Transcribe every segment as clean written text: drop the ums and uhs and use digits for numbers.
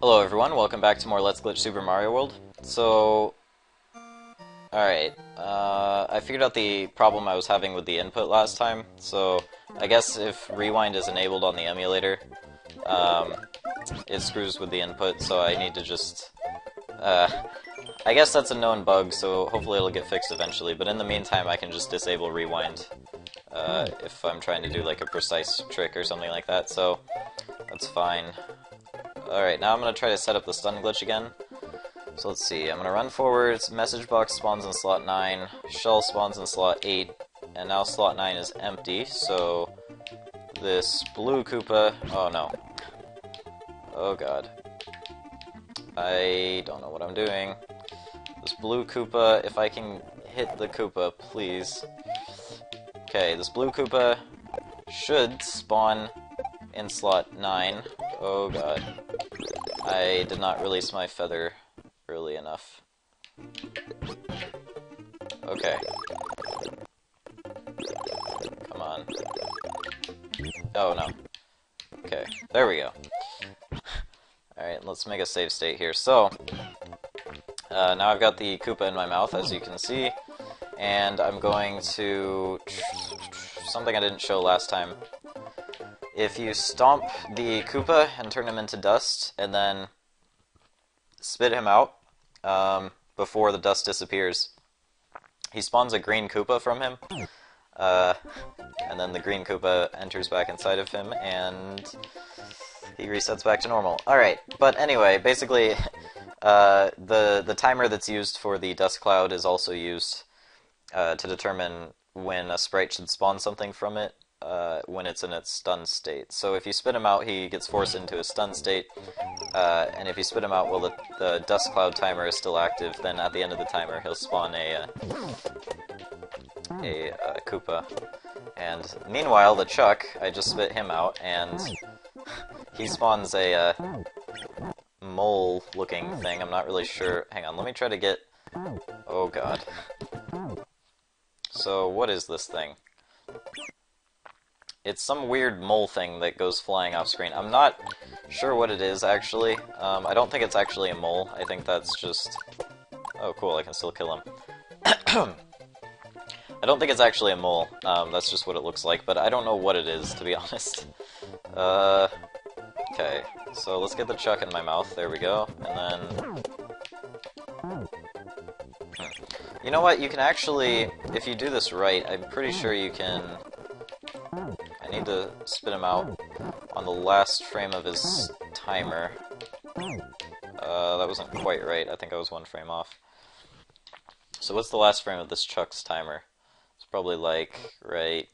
Hello everyone, welcome back to more Let's Glitch Super Mario World. So, alright, I figured out the problem I was having with the input last time, so I guess if rewind is enabled on the emulator, it screws with the input, so I need to just, I guess that's a known bug, so hopefully it'll get fixed eventually, but in the meantime I can just disable rewind, if I'm trying to do like a precise trick or something like that, so that's fine. Alright, now I'm going to try to set up the stun glitch again. So let's see, I'm going to run forwards, message box spawns in slot 9, shell spawns in slot 8, and now slot 9 is empty, so this blue Koopa, oh no. Oh god. I don't know what I'm doing. This blue Koopa, if I can hit the Koopa, please. Okay, this blue Koopa should spawn in slot 9. Oh god. I did not release my feather early enough. Okay. Come on. Oh no. Okay, there we go. Alright, let's make a save state here. So, now I've got the Koopa in my mouth, as you can see, and I'm going to... something I didn't show last time. If you stomp the Koopa and turn him into dust, and then spit him out before the dust disappears, he spawns a green Koopa from him, and then the green Koopa enters back inside of him, and he resets back to normal. Alright, but anyway, basically, the timer that's used for the dust cloud is also used to determine when a sprite should spawn something from it. When it's in its stun state. So if you spit him out, he gets forced into a stun state, and if you spit him out while the dust cloud timer is still active, then at the end of the timer he'll spawn a Koopa. And meanwhile, the Chuck, I just spit him out, and he spawns a mole-looking thing. I'm not really sure. Hang on, let me try to get... Oh god. So what is this thing? It's some weird mole thing that goes flying off screen. I'm not sure what it is, actually. I don't think it's actually a mole. I think that's just... Oh, cool, I can still kill him. I don't think it's actually a mole. That's just what it looks like, but I don't know what it is, to be honest. Okay, so let's get the Chuck in my mouth. There we go. And then... You know what? You can actually... If you do this right, I'm pretty sure you can... I need to spit him out on the last frame of his timer. That wasn't quite right. I think I was one frame off. So what's the last frame of this Chuck's timer? It's probably like, right,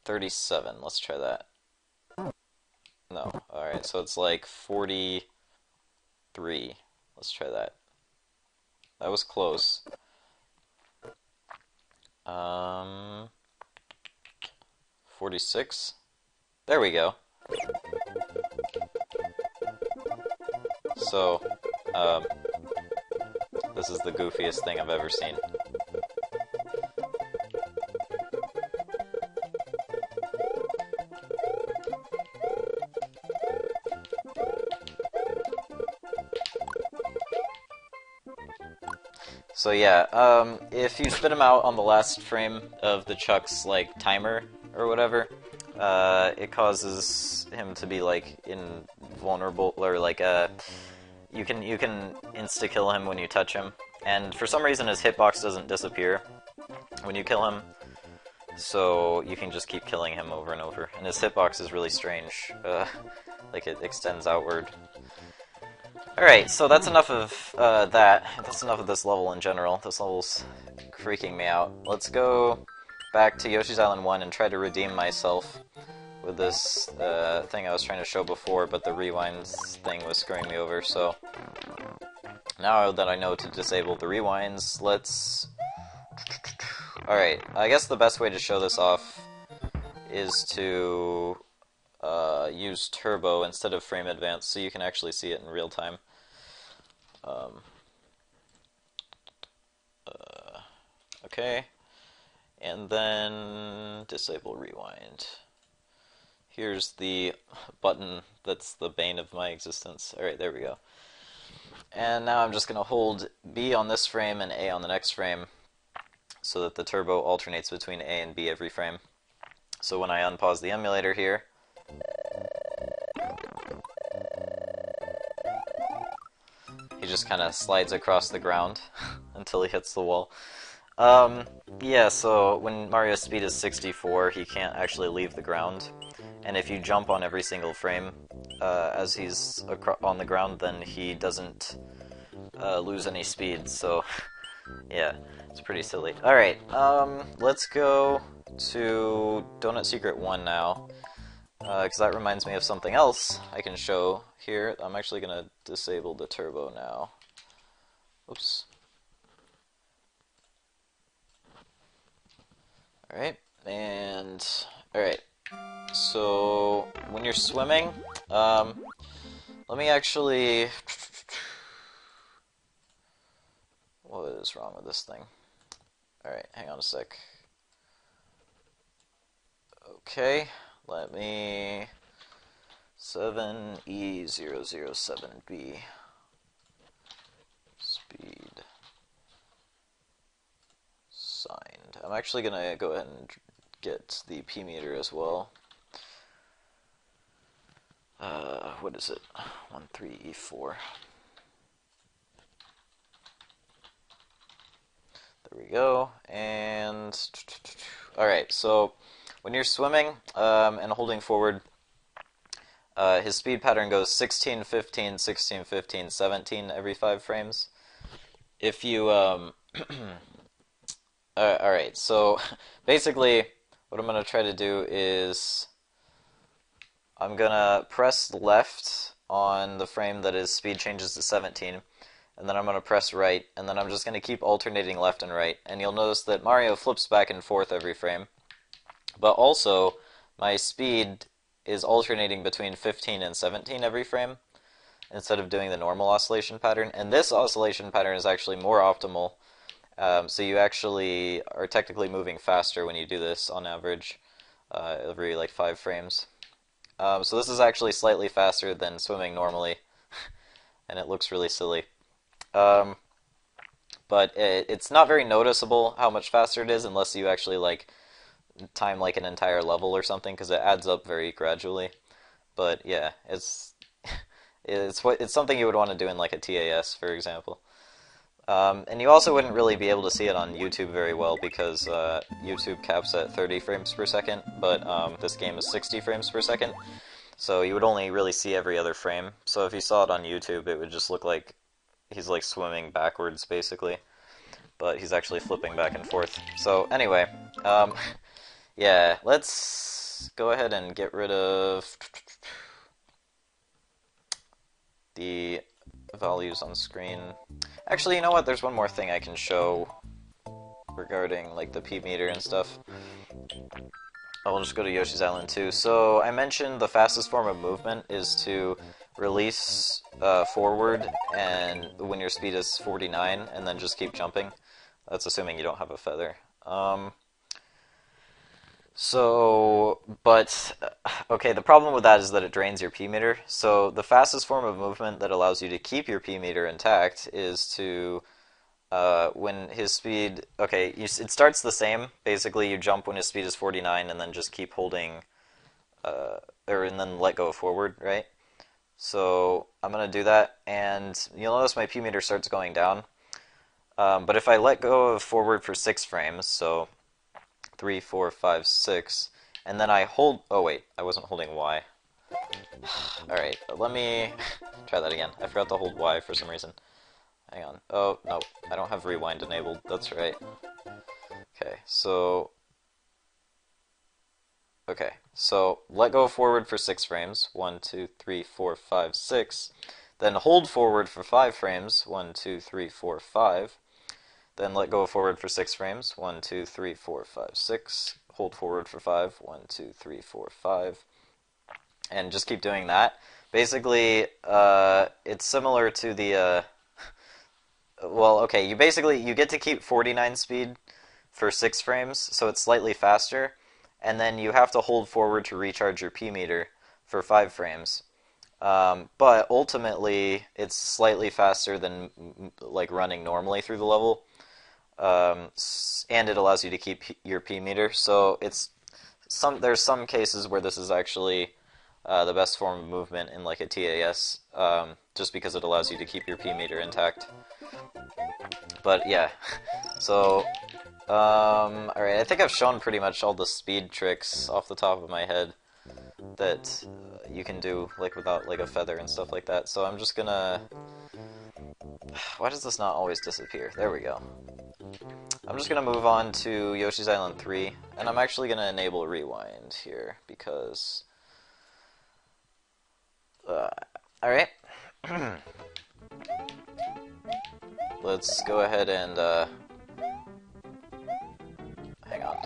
37. Let's try that. No. Alright, so it's like 43. Let's try that. That was close. 46? There we go. So, this is the goofiest thing I've ever seen. So yeah, if you spit him out on the last frame of the Chuck's, like, timer, or whatever, it causes him to be, like, invulnerable, or, like, you can insta-kill him when you touch him, and for some reason his hitbox doesn't disappear when you kill him, so you can just keep killing him over and over, and his hitbox is really strange, like it extends outward. Alright, so that's enough of that. That's enough of this level in general. This level's freaking me out. Let's go back to Yoshi's Island 1 and try to redeem myself with this thing I was trying to show before, but the rewind thing was screwing me over, so now that I know to disable the rewinds, let's... Alright, I guess the best way to show this off is to use turbo instead of frame advance, so you can actually see it in real time. Okay, and then disable rewind. here's the button that's the bane of my existence. Alright, there we go. And now I'm just going to hold B on this frame and A on the next frame so that the turbo alternates between A and B every frame. So when I unpause the emulator here, he just kind of slides across the ground until he hits the wall. Yeah, so when Mario's speed is 64, he can't actually leave the ground. And if you jump on every single frame as he's on the ground, then he doesn't lose any speed. So, yeah, it's pretty silly. Alright, let's go to Donut Secret 1 now. Because that reminds me of something else I can show here. I'm actually going to disable the turbo now. Oops. Alright, and... Alright, so when you're swimming, let me actually... What is wrong with this thing? Alright, hang on a sec. Okay, let me... 7E007B. Speed. Signed. I'm actually going to go ahead and get the P meter as well. What is it? 13E4. There we go. And alright, so when you're swimming and holding forward, his speed pattern goes 16, 15, 16, 15, 17 every 5 frames. If you alright, so basically what I'm going to try to do is I'm going to press left on the frame that his speed changes to 17, and then I'm going to press right, and then I'm just going to keep alternating left and right, and you'll notice that Mario flips back and forth every frame, but also my speed is alternating between 15 and 17 every frame, instead of doing the normal oscillation pattern, and this oscillation pattern is actually more optimal. So you actually are technically moving faster when you do this on average, every like 5 frames. So this is actually slightly faster than swimming normally, and it looks really silly. But it's not very noticeable how much faster it is unless you actually like time like an entire level or something, because it adds up very gradually. But yeah, it's something you would want to do in like a TAS, for example. And you also wouldn't really be able to see it on YouTube very well because YouTube caps at 30 frames per second, but this game is 60 frames per second, so you would only really see every other frame. So if you saw it on YouTube, it would just look like he's like swimming backwards, basically, but he's actually flipping back and forth. So anyway, yeah, let's go ahead and get rid of the values on screen. Actually, you know what? There's one more thing I can show regarding like the P meter and stuff. I'll just go to Yoshi's Island 2. So I mentioned the fastest form of movement is to release forward and when your speed is 49 and then just keep jumping. That's assuming you don't have a feather. Okay, the problem with that is that it drains your P meter. So the fastest form of movement that allows you to keep your P meter intact is to, when his speed, okay, it starts the same. Basically, you jump when his speed is 49 and then just keep holding, and then let go forward, right? So I'm going to do that, and you'll notice my P meter starts going down. But if I let go of forward for 6 frames, so 3, 4, 5, 6, and then I hold... Oh wait, I wasn't holding Y. Alright, let me try that again. I forgot to hold Y for some reason. Hang on. Oh, no, I don't have rewind enabled. That's right. Okay, so let go forward for 6 frames. 1, 2, 3, 4, 5, 6. Then hold forward for 5 frames. 1, 2, 3, 4, 5. Then let go forward for 6 frames. 1, 2, 3, 4, 5, 6. Hold forward for 5. 1, 2, 3, 4, 5. And just keep doing that. Basically, it's similar to the... well, okay, you get to keep 49 speed for 6 frames, so it's slightly faster. and then you have to hold forward to recharge your P meter for 5 frames. But ultimately, it's slightly faster than like running normally through the level, and it allows you to keep your P meter. So there's some cases where this is actually the best form of movement in like a TAS, just because it allows you to keep your P meter intact. But yeah, so alright, I think I've shown pretty much all the speed tricks off the top of my head that you can do like without like a feather and stuff like that. So I'm just gonna... Why does this not always disappear? There we go. I'm just gonna move on to Yoshi's Island 3, and I'm actually gonna enable rewind here because... Alright. Let's go ahead and, hang on.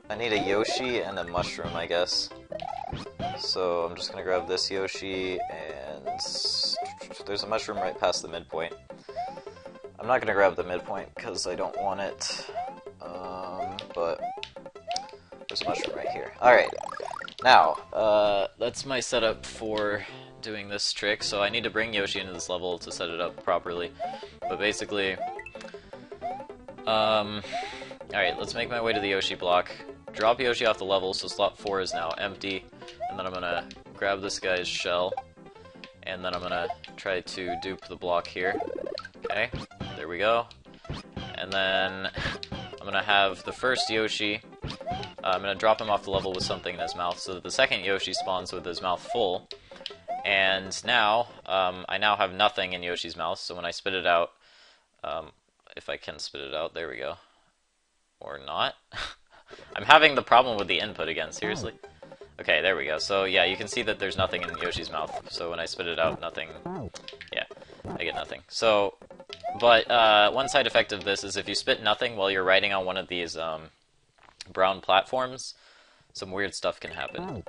I need a Yoshi and a mushroom, I guess. So I'm just gonna grab this Yoshi, and there's a mushroom right past the midpoint. I'm not gonna grab the midpoint because I don't want it, but there's a mushroom right here. Alright, now, that's my setup for doing this trick, so I need to bring Yoshi into this level to set it up properly. But basically, alright, let's make my way to the Yoshi block. Drop Yoshi off the level, so slot 4 is now empty, and then I'm gonna grab this guy's shell, and then I'm gonna try to dupe the block here. Okay, there we go. And then I'm gonna have the first Yoshi, I'm gonna drop him off the level with something in his mouth, so that the second Yoshi spawns with his mouth full. And now, I now have nothing in Yoshi's mouth, so when I spit it out, if I can spit it out, there we go. Or not. I'm having the problem with the input again, seriously? Okay, there we go. So yeah, you can see that there's nothing in Yoshi's mouth, so when I spit it out, nothing... Yeah, I get nothing. So, but one side effect of this is if you spit nothing while you're riding on one of these brown platforms, some weird stuff can happen.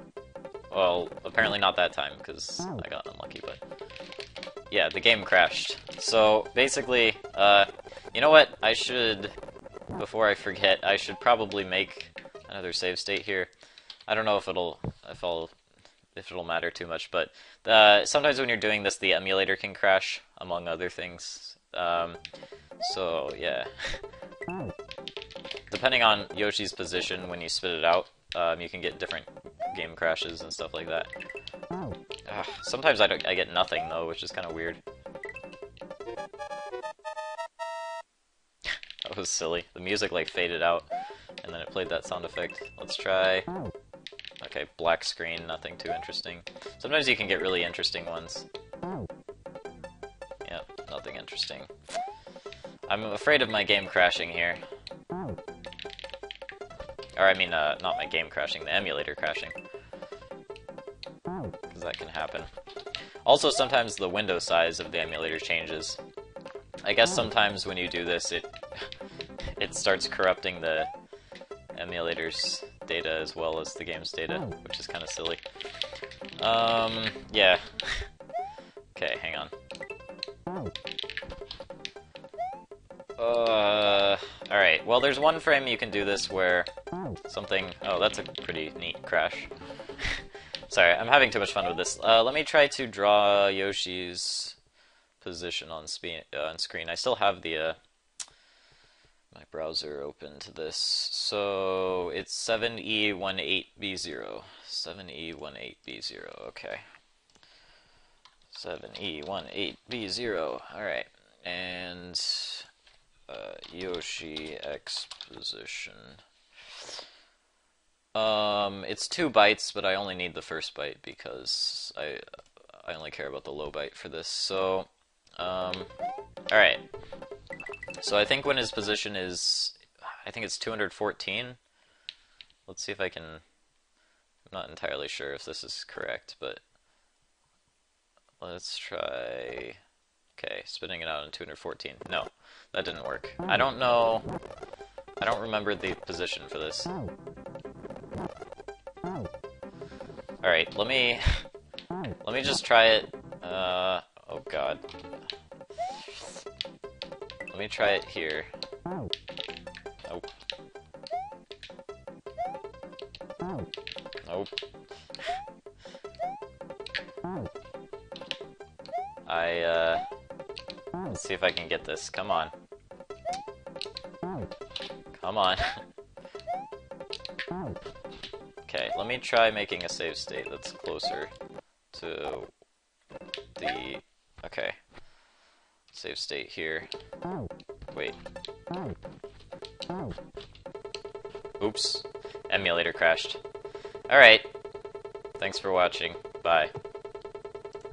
Well, apparently not that time, because I got unlucky, but... Yeah, the game crashed. So, basically, you know what? I should, before I forget, I should probably make another save state here. I don't know if it'll matter too much, but sometimes when you're doing this, the emulator can crash, among other things. So, yeah. Depending on Yoshi's position when you spit it out, you can get different game crashes and stuff like that. Sometimes I get nothing, though, which is kind of weird. That was silly. The music, like, faded out, and then it played that sound effect. Let's try... Okay, black screen, nothing too interesting. Sometimes you can get really interesting ones. Yep, nothing interesting. I'm afraid of my game crashing here. Or, I mean, not my game crashing, the emulator crashing. Because that can happen. Also, sometimes the window size of the emulator changes. I guess sometimes when you do this, it starts corrupting the emulator's data as well as the game's data, which is kind of silly. Yeah. Okay, hang on. Alright, well there's one frame you can do this where something... Oh, that's a pretty neat crash. Sorry, I'm having too much fun with this. Let me try to draw Yoshi's position on screen. I still have the my browser open to this. So it's 7E18B0. 7E18B0, okay. 7E18B0, alright. And Yoshi X position. It's 2 bytes, but I only need the first byte because I only care about the low byte for this. So, alright. So I think when his position is, I think it's 214. Let's see if I can, I'm not entirely sure if this is correct, but let's try, okay, spitting it out in 214. No, that didn't work. I don't know, I don't remember the position for this. Alright, let me just try it, oh god. Let me try it here. Oh. Nope. Let's see if I can get this. Come on. Come on. Okay, let me try making a save state that's closer to the... Okay. Save state here. Wait. Oops. Emulator crashed. Alright. Thanks for watching. Bye.